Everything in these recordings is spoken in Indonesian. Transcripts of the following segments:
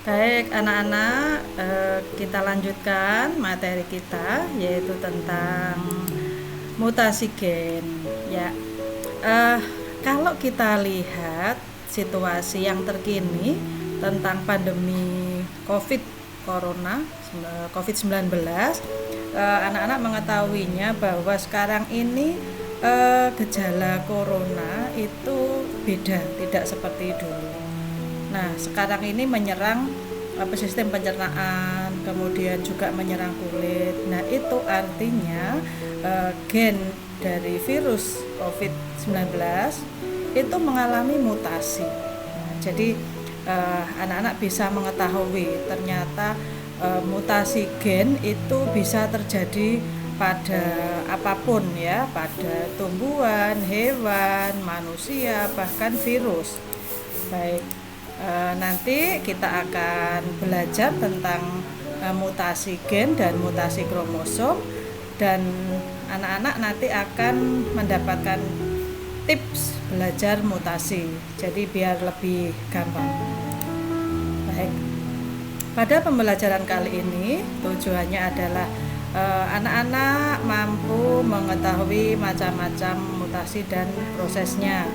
Baik anak-anak, kita lanjutkan materi kita yaitu tentang mutasi gen ya. Kalau kita lihat situasi yang terkini tentang pandemi COVID-19, anak-anak mengetahuinya bahwa sekarang ini gejala corona itu beda, tidak seperti dulu. Nah, sekarang ini menyerang sistem pencernaan, kemudian juga menyerang kulit. Nah, itu artinya gen dari virus COVID-19 itu mengalami mutasi. Nah, jadi anak-anak bisa mengetahui ternyata mutasi gen itu bisa terjadi pada apapun ya, pada tumbuhan, hewan, manusia, bahkan virus. Baik. Nanti kita akan belajar tentang mutasi gen dan mutasi kromosom, dan anak-anak nanti akan mendapatkan tips belajar mutasi, jadi biar lebih gampang. Baik, pada pembelajaran kali ini tujuannya adalah anak-anak mampu mengetahui macam-macam mutasi dan prosesnya,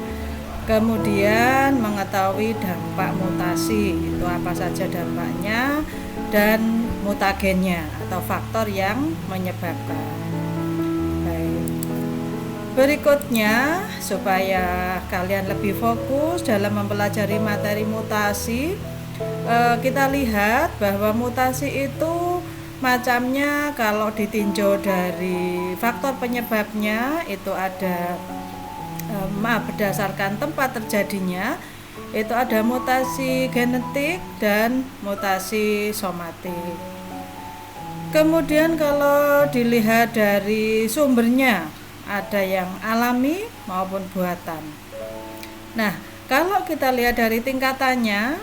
kemudian mengetahui dampak mutasi, itu apa saja dampaknya, dan mutagennya atau faktor yang menyebabkan. Baik. Berikutnya, supaya kalian lebih fokus dalam mempelajari materi mutasi, kita lihat bahwa mutasi itu macamnya. Kalau ditinjau dari faktor penyebabnya itu ada berdasarkan tempat terjadinya, itu ada mutasi genetik dan mutasi somatik. Kemudian kalau dilihat dari sumbernya, ada yang alami maupun buatan. Nah, kalau kita lihat dari tingkatannya,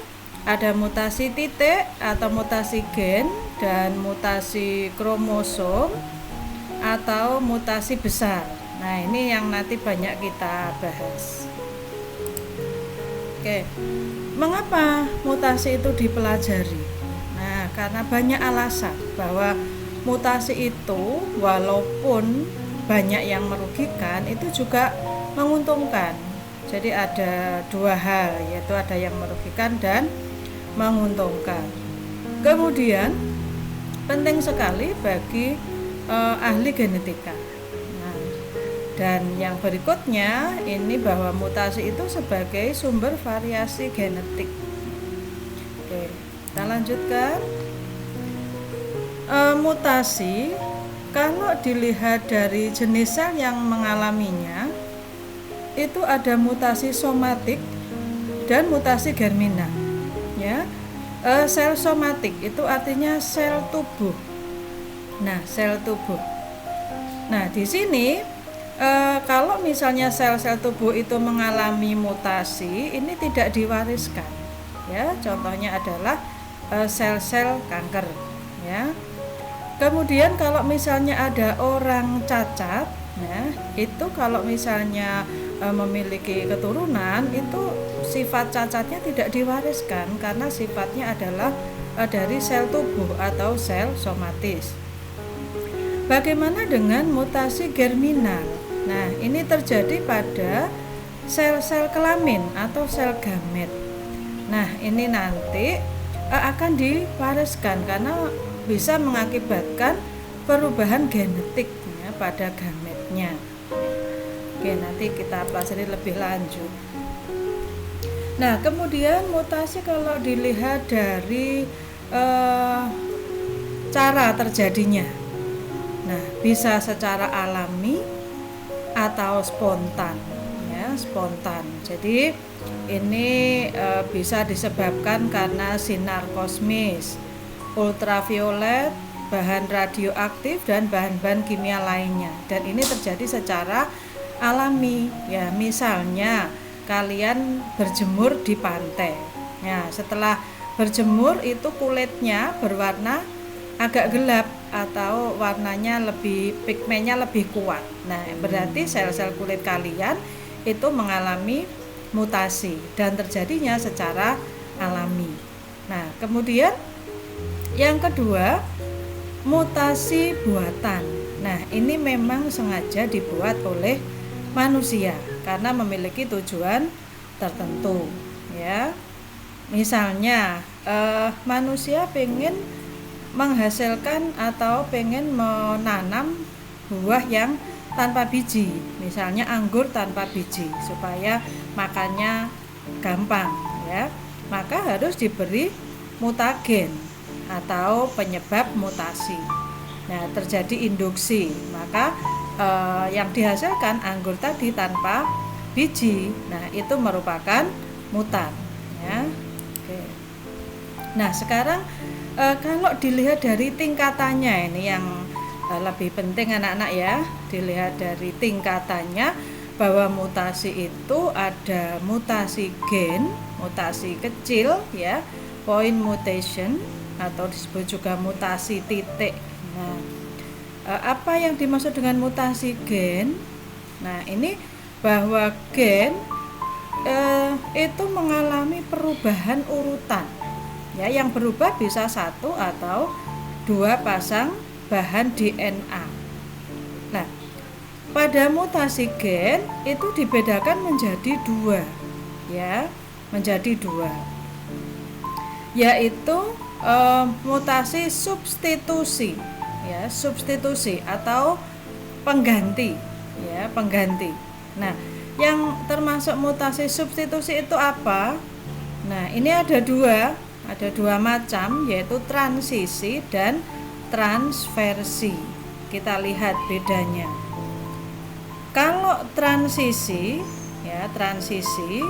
ada mutasi titik atau mutasi gen dan mutasi kromosom atau mutasi besar. Nah, ini yang nanti banyak kita bahas. Oke, mengapa mutasi itu dipelajari? Nah, karena banyak alasan bahwa mutasi itu walaupun banyak yang merugikan, itu juga menguntungkan. Jadi ada dua hal, yaitu ada yang merugikan dan menguntungkan. Kemudian penting sekali bagi ahli genetika. Nah, dan yang berikutnya ini bahwa mutasi itu sebagai sumber variasi genetik. Oke, kita lanjutkan. Mutasi kalau dilihat dari jenis sel yang mengalaminya itu ada mutasi somatik dan mutasi germinal, ya. Sel somatik itu artinya sel tubuh. Nah, sel tubuh. Nah, di sini kalau misalnya sel-sel tubuh itu mengalami mutasi, ini tidak diwariskan, ya. Contohnya adalah sel-sel kanker, ya. Kemudian kalau misalnya ada orang cacat, nah itu kalau misalnya memiliki keturunan, itu sifat cacatnya tidak diwariskan karena sifatnya adalah dari sel tubuh atau sel somatis. Bagaimana dengan mutasi germinal? Nah, ini terjadi pada sel-sel kelamin atau sel gamet. Nah, ini nanti akan diwariskan karena bisa mengakibatkan perubahan genetik, ya, pada gametnya. Oke, nanti kita pelajari lebih lanjut. Nah, kemudian mutasi kalau dilihat dari cara terjadinya, nah bisa secara alami atau spontan, ya, spontan. Jadi ini bisa disebabkan karena sinar kosmis, ultraviolet, bahan radioaktif dan bahan-bahan kimia lainnya. Dan ini terjadi secara alami, ya. Misalnya kalian berjemur di pantai. Ya, setelah berjemur itu kulitnya berwarna agak gelap atau warnanya lebih, pigmennya lebih kuat. Nah, berarti sel-sel kulit kalian itu mengalami mutasi dan terjadinya secara alami. Nah, kemudian yang kedua, mutasi buatan. Nah, ini memang sengaja dibuat oleh manusia karena memiliki tujuan tertentu, ya. Misalnya manusia pengen menghasilkan atau pengen menanam buah yang tanpa biji, misalnya anggur tanpa biji supaya makannya gampang, ya. Maka harus diberi mutagen atau penyebab mutasi. Nah, terjadi induksi, maka yang dihasilkan anggur tadi tanpa biji. Nah, itu merupakan mutan, ya. Oke. Nah, sekarang kalau dilihat dari tingkatannya, ini yang lebih penting anak-anak, ya. Dilihat dari tingkatannya bahwa mutasi itu ada mutasi gen, mutasi kecil, ya, point mutation, atau disebut juga mutasi titik. Nah, apa yang dimaksud dengan mutasi gen? Nah, ini bahwa gen itu mengalami perubahan urutan, ya, yang berubah bisa satu atau dua pasang bahan DNA. Nah, pada mutasi gen itu dibedakan menjadi dua, ya, menjadi dua, yaitu mutasi substitusi, ya, substitusi atau pengganti, ya, pengganti. Nah, yang termasuk mutasi substitusi itu apa? Nah, ini ada dua macam, yaitu transisi dan transversi. Kita lihat bedanya. Kalau transisi, ya, transisi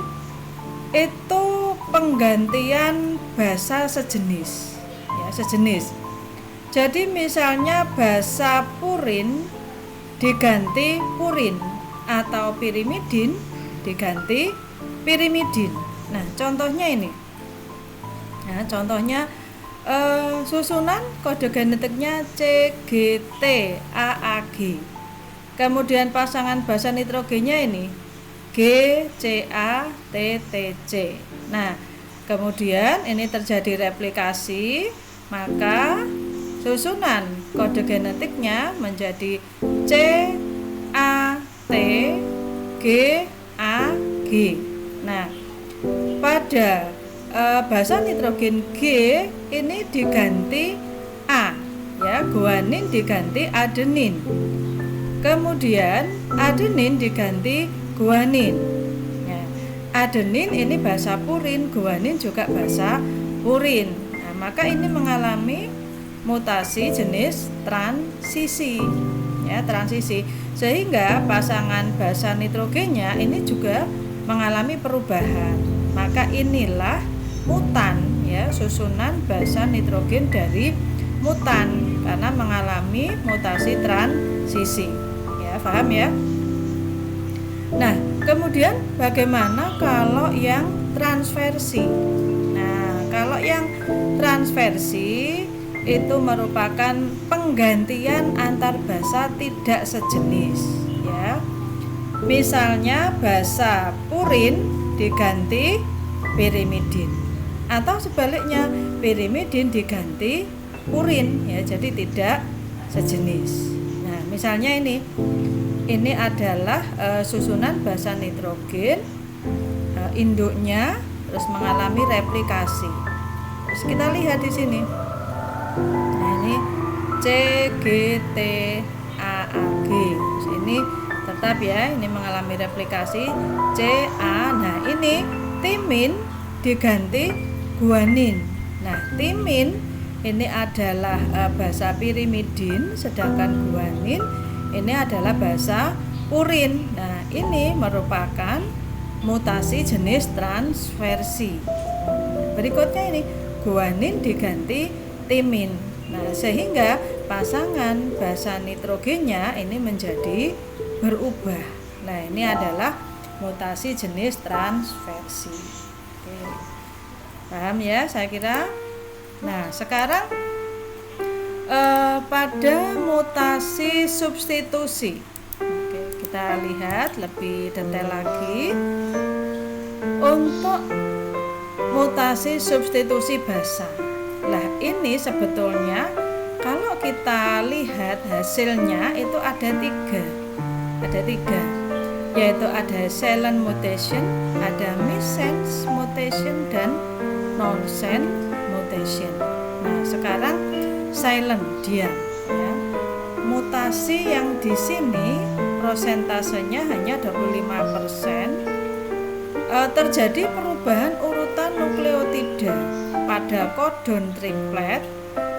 itu penggantian basa sejenis, ya, sejenis. Jadi misalnya basa purin diganti purin atau pirimidin diganti pirimidin. Nah, contohnya ini. Nah, contohnya susunan kode genetiknya CGTAAG. Kemudian pasangan basa nitrogennya ini GCATTC. Nah, kemudian ini terjadi replikasi, maka susunan kode genetiknya menjadi CATGAG. Nah, pada basa nitrogen G ini diganti A, ya, guanin diganti adenin. Kemudian adenin diganti guanin. Ya, adenin ini basa purin, guanin juga basa purin. Nah, maka ini mengalami mutasi jenis transisi, ya, transisi, sehingga pasangan basa nitrogennya ini juga mengalami perubahan. Maka inilah mutan, ya, susunan basa nitrogen dari mutan karena mengalami mutasi transisi, ya, paham ya? Nah, kemudian bagaimana kalau yang transversi? Nah, kalau yang transversi itu merupakan penggantian antar basa tidak sejenis, ya. Misalnya basa purin diganti pirimidin, atau sebaliknya pirimidin diganti purin, ya, jadi tidak sejenis. Nah, misalnya ini adalah susunan basa nitrogen, induknya terus mengalami replikasi. Terus kita lihat di sini. Nah, ini C G T A A G. Terus ini tetap, ya, ini mengalami replikasi C A. Nah, ini timin diganti guanin. Nah, timin ini adalah basa pirimidin, sedangkan guanin ini adalah basa purin. Nah, ini merupakan mutasi jenis transversi. Berikutnya ini guanin diganti timin. Nah, sehingga pasangan basa nitrogennya ini menjadi berubah. Nah, ini adalah mutasi jenis transversi. Oke. Paham ya, saya kira. Nah, sekarang pada mutasi substitusi. Oke, kita lihat lebih detail lagi. Untuk mutasi substitusi basa. Lah, ini sebetulnya kalau kita lihat hasilnya itu ada tiga, yaitu ada silent mutation, ada missense mutation, dan nonsense mutation. Nah, sekarang silent, diam, ya. Mutasi yang di sini prosentasenya hanya 25%. Terjadi perubahan urutan nukleotida pada kodon triplet,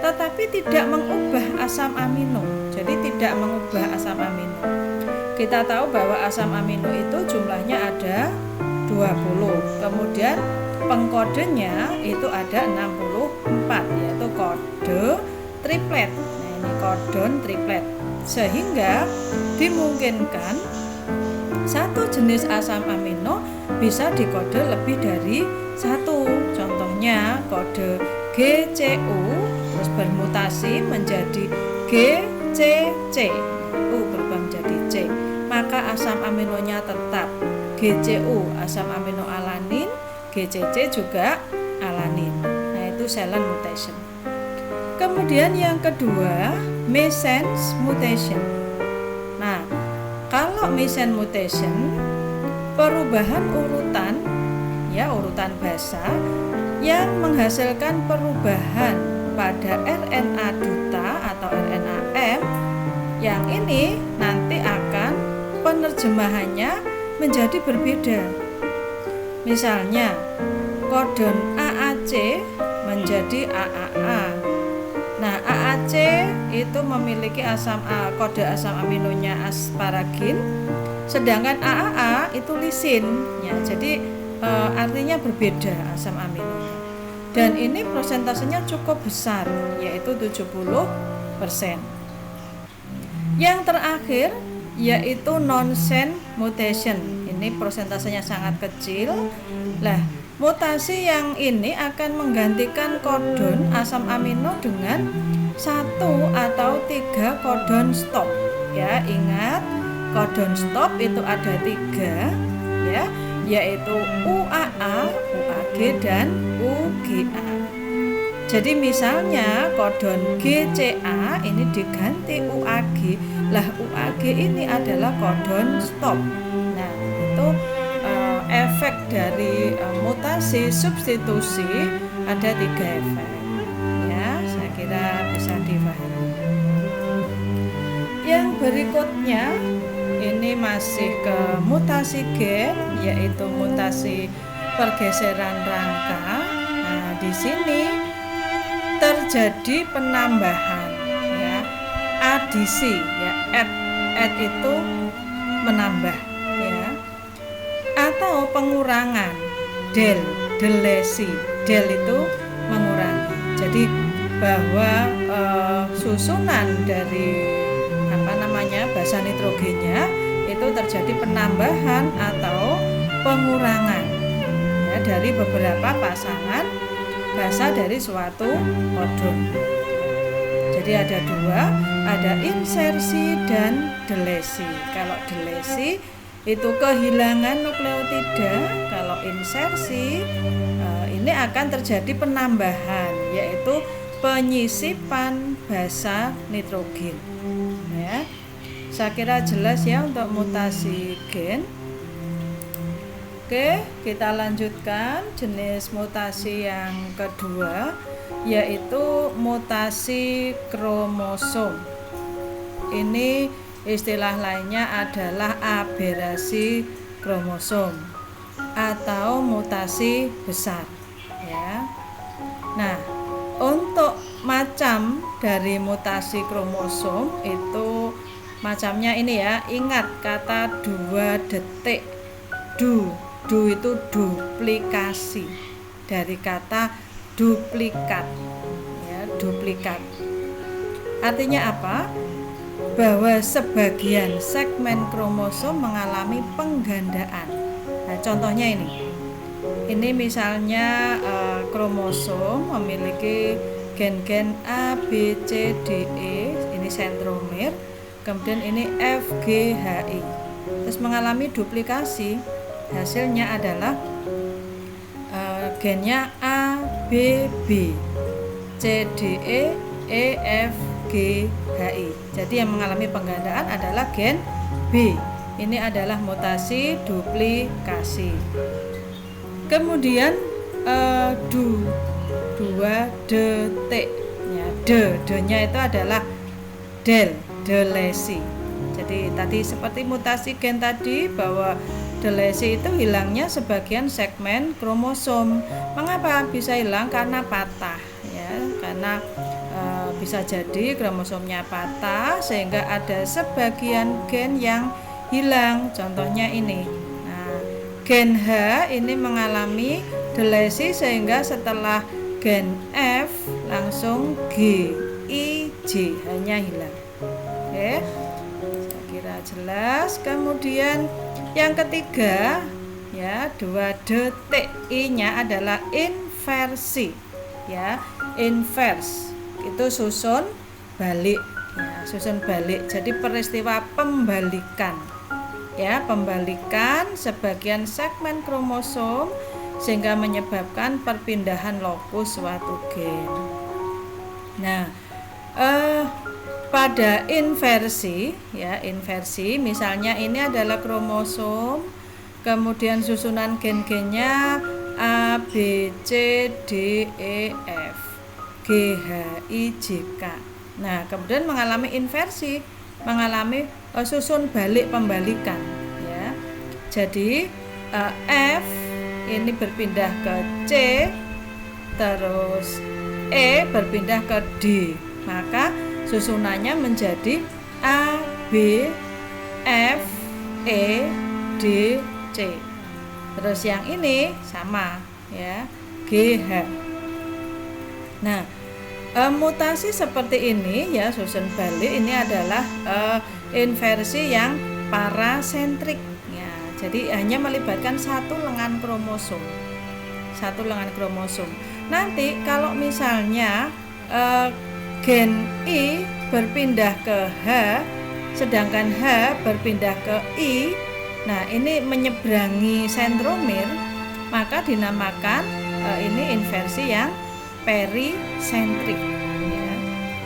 tetapi tidak mengubah asam amino. Jadi tidak mengubah asam amino. Kita tahu bahwa asam amino itu jumlahnya ada 20. Kemudian pengkodenya itu ada 64, yaitu kode triplet. Nah, ini kodon triplet. Sehingga dimungkinkan satu jenis asam amino bisa dikode lebih dari satu. Contohnya kode GCU terus bermutasi menjadi GCC, U berubah menjadi C, maka asam aminonya tetap GCU asam amino alanin, GCC juga alanin. Nah, itu silent mutation. Kemudian yang kedua, missense mutation. Nah, kalau missense mutation, perubahan urutan, ya, urutan basa yang menghasilkan perubahan pada RNA duta atau RNA M, yang ini nanti akan penerjemahannya menjadi berbeda. Misalnya kodon AAC menjadi AAA. Nah, AAC itu memiliki kode asam aminonya asparagin, sedangkan AAA itu lisin, ya. Jadi artinya berbeda asam aminonya. Dan ini prosentasenya cukup besar, yaitu 70%. Yang terakhir yaitu nonsense mutation. Ini prosentasenya sangat kecil. Lah, mutasi yang ini akan menggantikan kodon asam amino dengan 1 atau 3 kodon stop. Ya, ingat kodon stop itu ada 3, ya, yaitu UAA, UAG, dan UGA. Jadi misalnya kodon GCA ini diganti UAG. Lah, UAG ini adalah kodon stop. Nah, itu efek dari mutasi substitusi ada 3 efek. Ya, saya kira bisa dipahami. Yang berikutnya ini masih ke mutasi gen, yaitu mutasi pergeseran rangka. Nah, di sini terjadi penambahan, ya, adisi, ya, add itu menambah, ya, atau pengurangan, delesi, del itu mengurangi. Jadi bahwa susunan dari basa nitrogennya itu terjadi penambahan atau pengurangan, ya, dari beberapa pasangan basa dari suatu odon. Jadi ada 2, ada insersi dan delesi. Kalau delesi itu kehilangan nukleotida, kalau insersi ini akan terjadi penambahan, yaitu penyisipan basa nitrogen. Ya, saya kira jelas ya untuk mutasi gen. Oke, kita lanjutkan jenis mutasi yang kedua, yaitu mutasi kromosom. Ini istilah lainnya adalah aberasi kromosom atau mutasi besar, ya. Nah, untuk macam dari mutasi kromosom itu macamnya ini, ya. Ingat kata 2 detik. Du itu duplikasi dari kata duplikat, ya, duplikat. Artinya apa? Bahwa sebagian segmen kromosom mengalami penggandaan. Nah, contohnya ini misalnya kromosom memiliki gen-gen A, B, C, D, E, ini sentromer, kemudian ini F, G, H, I. Terus mengalami duplikasi, hasilnya adalah gennya A, B, B, C, D, E, F, G, H, I. Jadi yang mengalami penggandaan adalah gen B. Ini adalah mutasi duplikasi. Kemudian 2 detik, ya, D-nya itu adalah delesi. Jadi tadi seperti mutasi gen tadi, bahwa delesi itu hilangnya sebagian segmen kromosom. Mengapa bisa hilang? Karena patah, ya, karena bisa jadi kromosomnya patah sehingga ada sebagian gen yang hilang. Contohnya ini. Nah, gen H ini mengalami delesi sehingga setelah gen F langsung G, I, J hanya hilang. Oke, saya kira jelas. Kemudian yang ketiga, ya, 2 detik, I-nya adalah inversi, ya, invers itu susun balik, ya, susun balik. Jadi peristiwa pembalikan, ya, pembalikan sebagian segmen kromosom sehingga menyebabkan perpindahan lokus suatu gen. Nah, pada inversi, ya, inversi misalnya ini adalah kromosom, kemudian susunan gen-gennya A, B, C, D, E, F, G, H, I, J, K. Nah, kemudian mengalami inversi, mengalami susun balik pembalikan, ya. Jadi F ini berpindah ke C, terus E berpindah ke D, maka susunannya menjadi A, B, F, E, D, C. Terus yang ini sama, ya, G, H. Nah, mutasi seperti ini, ya, susun balik ini adalah inversi yang parasentrik, ya. Jadi hanya melibatkan satu lengan kromosom. Nanti kalau misalnya gen I berpindah ke H, sedangkan H berpindah ke I, nah ini menyeberangi sentromer, maka dinamakan ini inversi yang perisentrik, ya.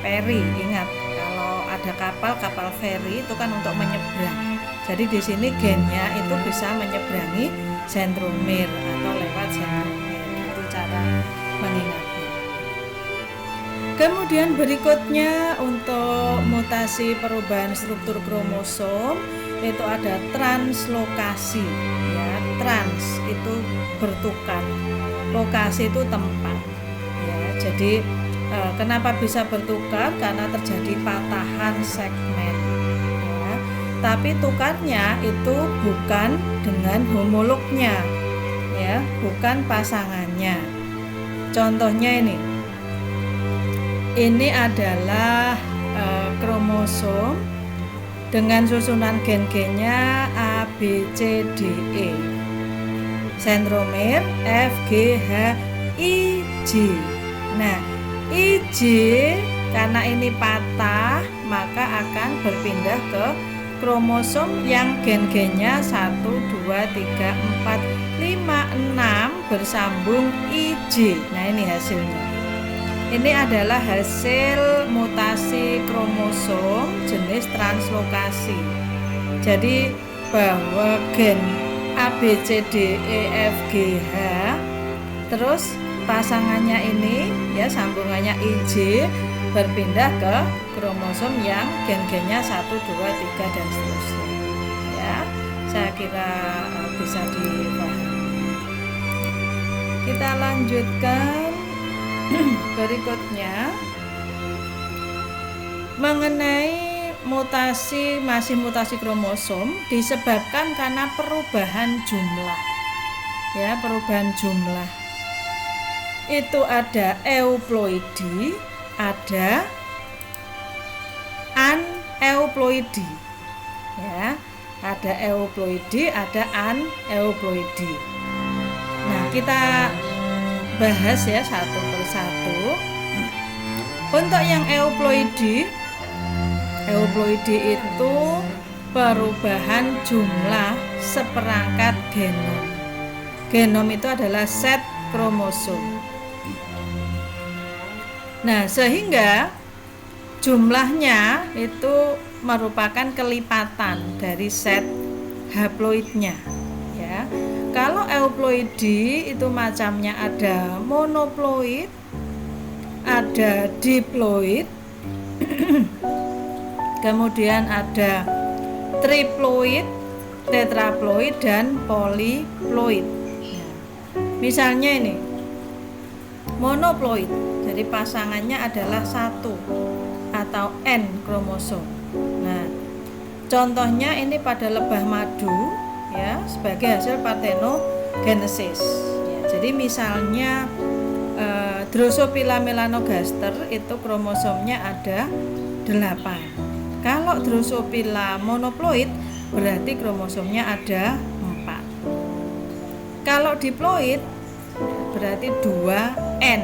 Peri, ingat kalau ada kapal feri itu kan untuk menyeberang. Jadi di sini gennya itu bisa menyeberangi sentromer atau lewat sentromer. Itu cara mengingatnya. Kemudian berikutnya untuk mutasi perubahan struktur kromosom itu ada translokasi ya. Trans itu bertukar, lokasi itu tempat ya. Jadi kenapa bisa bertukar? Karena terjadi patahan segmen ya. Tapi tukarnya itu bukan dengan homolognya ya, bukan pasangannya. Contohnya ini adalah kromosom dengan susunan gen-gennya A, B, C, D, E. Sentromer F, G, H, I, J. Nah, I, J karena ini patah maka akan berpindah ke kromosom yang gen-gennya 1, 2, 3, 4, 5, 6 bersambung IJ. Nah, ini hasilnya. Ini adalah hasil mutasi kromosom jenis translokasi. Jadi bahwa gen ABCDEFGH terus pasangannya ini ya, sambungannya IJ berpindah ke kromosom yang gen-gennya 1, 2, 3 dan seterusnya ya. Saya kira bisa dipahami. Kita lanjutkan berikutnya mengenai masih mutasi kromosom disebabkan karena perubahan jumlah ya, perubahan jumlah itu ada euploidi, ada aneuploidi ya, ada euploidi, ada aneuploidi. Nah, kita bahas ya satu persatu. Untuk yang euploidi itu perubahan jumlah seperangkat genom. Genom itu adalah set kromosom. Nah, sehingga jumlahnya itu merupakan kelipatan dari set haploidnya ya. Kalau euploidi itu macamnya ada monoploid, ada diploid, kemudian ada triploid, tetraploid, dan poliploid. Nah, misalnya ini monoploid, jadi pasangannya adalah 1 atau N kromosom. Nah, contohnya ini pada lebah madu ya, sebagai hasil parthenogenesis ya. Jadi misalnya Drosophila melanogaster itu kromosomnya ada 8. Kalau Drosophila monoploid berarti kromosomnya ada 4. Kalau diploid berarti 2N,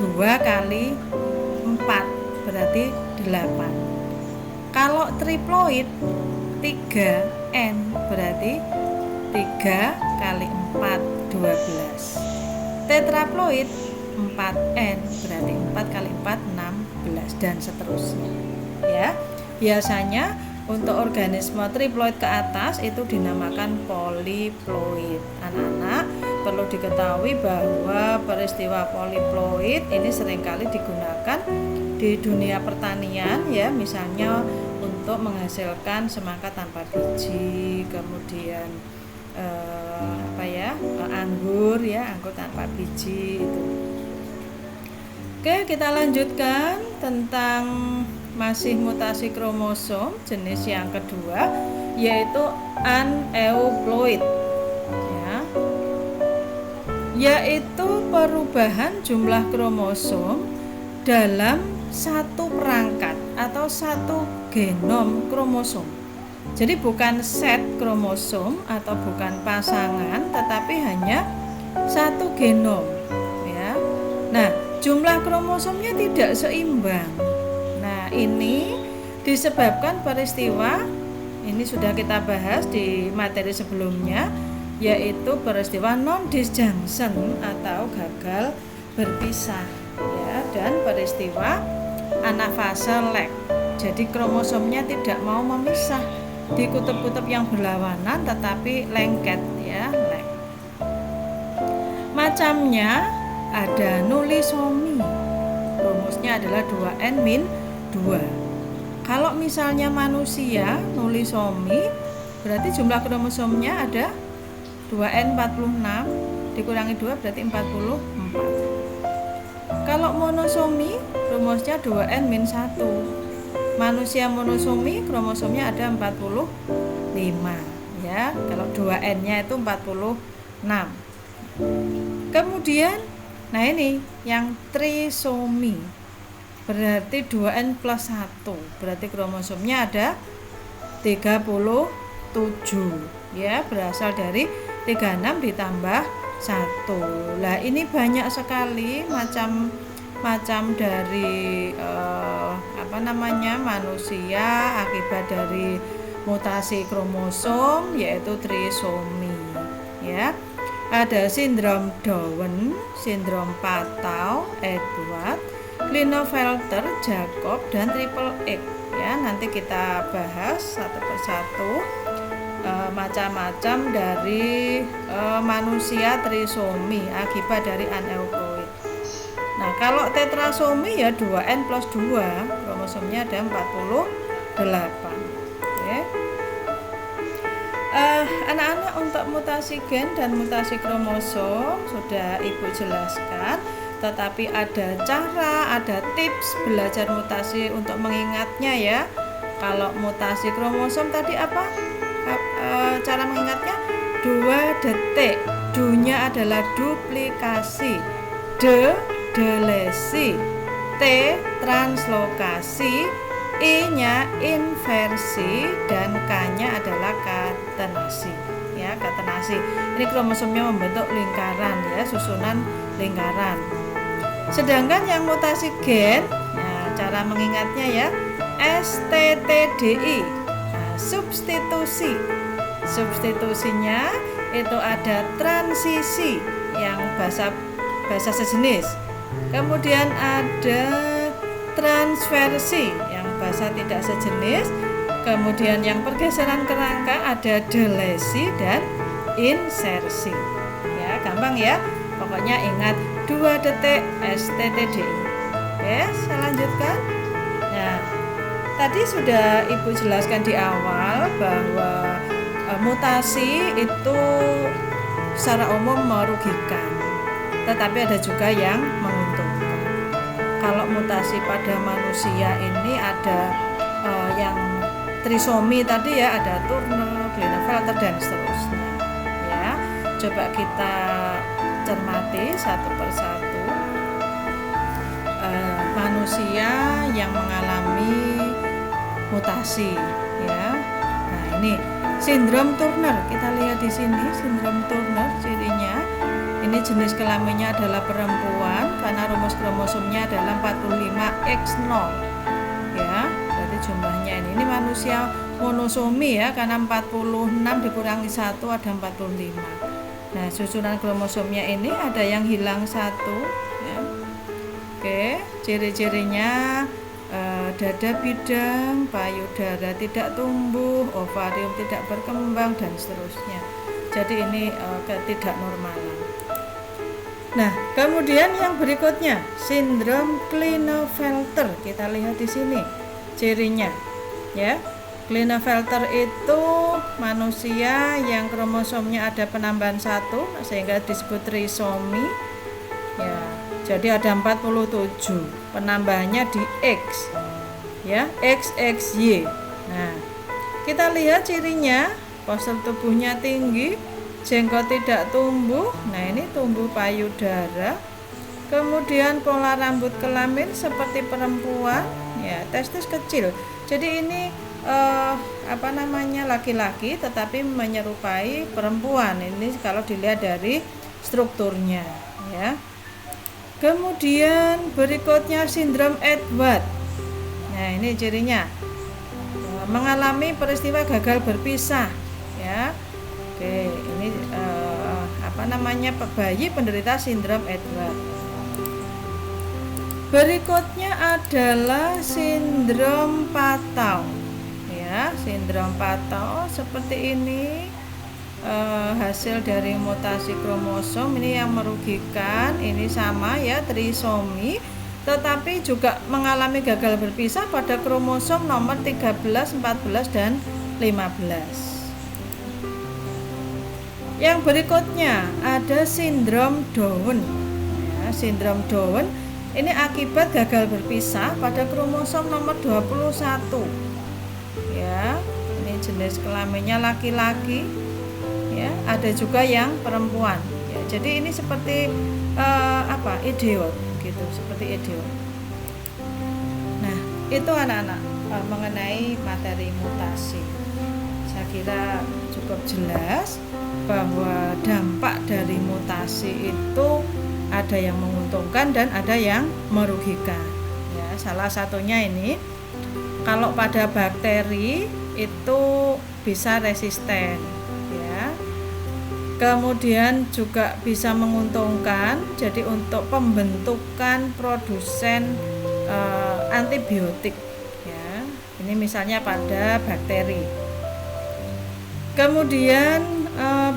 2 kali 4 berarti 8. Kalau triploid 3N berarti 3 kali 4 12. Tetraploid 4N berarti 4 kali 4 16 dan seterusnya ya. Biasanya untuk organisme triploid ke atas itu dinamakan poliploid. Anak-anak perlu diketahui bahwa peristiwa poliploid ini seringkali digunakan di dunia pertanian ya, misalnya untuk menghasilkan semangka tanpa biji, kemudian anggur ya, anggur tanpa biji itu. Oke, kita lanjutkan tentang masih mutasi kromosom jenis yang kedua, yaitu aneuploid ya, yaitu perubahan jumlah kromosom dalam satu perangkat atau satu genom kromosom. Jadi bukan set kromosom atau bukan pasangan, tetapi hanya satu genom ya. Nah, jumlah kromosomnya tidak seimbang. Nah, ini disebabkan peristiwa, ini sudah kita bahas di materi sebelumnya, yaitu peristiwa non-disjunction atau gagal berpisah ya, dan peristiwa anafase lag. Jadi kromosomnya tidak mau memisah di kutub-kutub yang berlawanan tetapi lengket ya, Macamnya ada nulisomi. Rumusnya adalah 2n-2. Kalau misalnya manusia nulisomi, berarti jumlah kromosomnya ada 2n46 dikurangi 2 berarti 44. Kalau monosomi, rumusnya 2n-1. Manusia monosomi, kromosomnya ada 45 ya. Kalau 2n-nya itu 46. Kemudian, nah ini yang trisomi, berarti 2n plus 1, berarti kromosomnya ada 37 ya, berasal dari 36 ditambah 1. Lah ini banyak sekali macam dari manusia akibat dari mutasi kromosom, yaitu trisomi ya. Ada sindrom Down, sindrom Patau, Edward, Klinefelter, Jacob, dan triple X ya. Nanti kita bahas satu persatu macam-macam dari manusia trisomi akibat dari aneuploid. Nah, kalau tetrasomi ya 2n plus 2, kromosomnya ada 48. Oke. Anak-anak, untuk mutasi gen dan mutasi kromosom sudah Ibu jelaskan, tetapi ada cara, ada tips belajar mutasi untuk mengingatnya ya. Kalau mutasi kromosom tadi apa? Cara mengingatnya 2 detik. Du-nya adalah duplikasi, delesi, T translokasi, I-nya inversi, dan K-nya adalah katenasi ya, katenasi. Ini kromosomnya membentuk lingkaran ya, susunan lingkaran. Sedangkan yang mutasi gen, nah, cara mengingatnya ya, STTDI, nah, substitusi. Substitusinya itu ada transisi yang bahasa sejenis. Kemudian ada transversi yang bahasa tidak sejenis. Kemudian yang pergeseran kerangka ada delesi dan insersi. Ya, gampang ya. Pokoknya ingat 2 detik STTDI. Oke, saya lanjutkan. Nah, tadi sudah Ibu jelaskan di awal bahwa mutasi itu secara umum merugikan, tetapi ada juga yang menguntungkan. Kalau mutasi pada manusia ini ada yang trisomi tadi ya, ada Turner, Klinefelter, dan seterusnya ya. Coba kita cermati satu persatu manusia yang mengalami mutasi ya. Nah, ini sindrom Turner, kita lihat di sini sindrom Turner cirinya. Ini jenis kelaminnya adalah perempuan karena rumus kromosomnya adalah 45X0 ya. Berarti jumlahnya ini manusia monosomi ya, karena 46 dikurangi 1 ada 45. Nah, susunan kromosomnya ini ada yang hilang 1 ya. Oke, ciri-cirinya dada bidang, payudara tidak tumbuh, ovarium tidak berkembang, dan seterusnya. Jadi ini ketidaknormalan. Nah, kemudian yang berikutnya sindrom Klinefelter. Kita lihat di sini cirinya ya. Klinefelter itu manusia yang kromosomnya ada penambahan 1 sehingga disebut trisomi ya. Jadi ada 47, penambahannya di X ya, XXY. Nah, kita lihat cirinya, postur tubuhnya tinggi, jenggot tidak tumbuh. Nah, ini tumbuh payudara. Kemudian pola rambut kelamin seperti perempuan ya, testis kecil. Jadi ini laki-laki tetapi menyerupai perempuan. Ini kalau dilihat dari strukturnya ya. Kemudian berikutnya sindrom Edward. Nah, ini cirinya mengalami peristiwa gagal berpisah ya. Oke, ini bayi penderita sindrom Edward. Berikutnya adalah sindrom Patau ya, sindrom Patau seperti ini. Hasil dari mutasi kromosom ini yang merugikan, ini sama ya, trisomi, tetapi juga mengalami gagal berpisah pada kromosom nomor 13, 14 dan 15. Yang berikutnya ada sindrom Down ya, sindrom Down ini akibat gagal berpisah pada kromosom nomor 21 ya. Ini jenis kelaminnya laki-laki ya, ada juga yang perempuan ya. Jadi ini seperti idiot gitu, seperti idiot. Nah, itu anak-anak mengenai materi mutasi. Saya kira cukup jelas bahwa dampak dari mutasi itu ada yang menguntungkan dan ada yang merugikan ya. Salah satunya ini, kalau pada bakteri itu bisa resisten ya. Kemudian juga bisa menguntungkan, jadi untuk pembentukan produsen antibiotik ya. Ini misalnya pada bakteri. Kemudian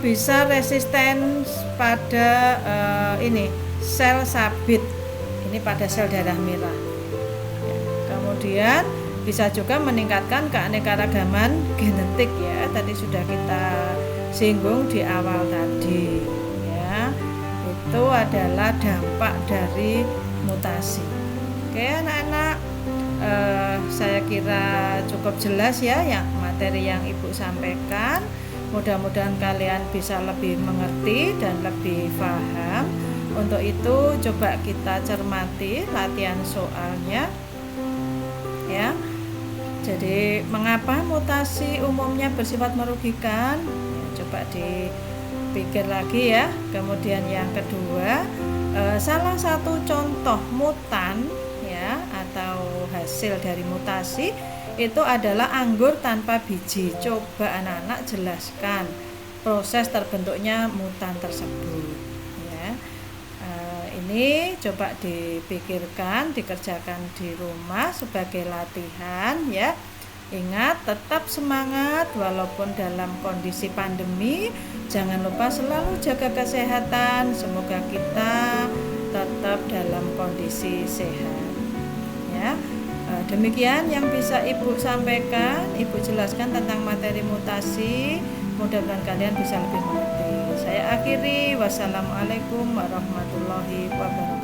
bisa resisten pada sel sabit, ini pada sel darah merah ya. Kemudian bisa juga meningkatkan keanekaragaman genetik ya, tadi sudah kita singgung di awal tadi ya. Itu adalah dampak dari mutasi. Oke anak-anak, saya kira cukup jelas ya yang materi yang Ibu sampaikan. Mudah-mudahan kalian bisa lebih mengerti dan lebih paham. Untuk itu coba kita cermati latihan soalnya ya. Jadi mengapa mutasi umumnya bersifat merugikan? Ya, coba dipikir lagi ya. Kemudian yang kedua, salah satu contoh mutan ya atau hasil dari mutasi itu adalah anggur tanpa biji. Coba anak-anak jelaskan proses terbentuknya mutan tersebut ya. Ini coba dipikirkan, dikerjakan di rumah sebagai latihan ya. Ingat, tetap semangat walaupun dalam kondisi pandemi. Jangan lupa selalu jaga kesehatan. Semoga kita tetap dalam kondisi sehat ya. Demikian yang bisa Ibu sampaikan, Ibu jelaskan tentang materi mutasi. Mudah-mudahan kalian bisa lebih mengerti. Saya akhiri, wassalamualaikum warahmatullahi wabarakatuh.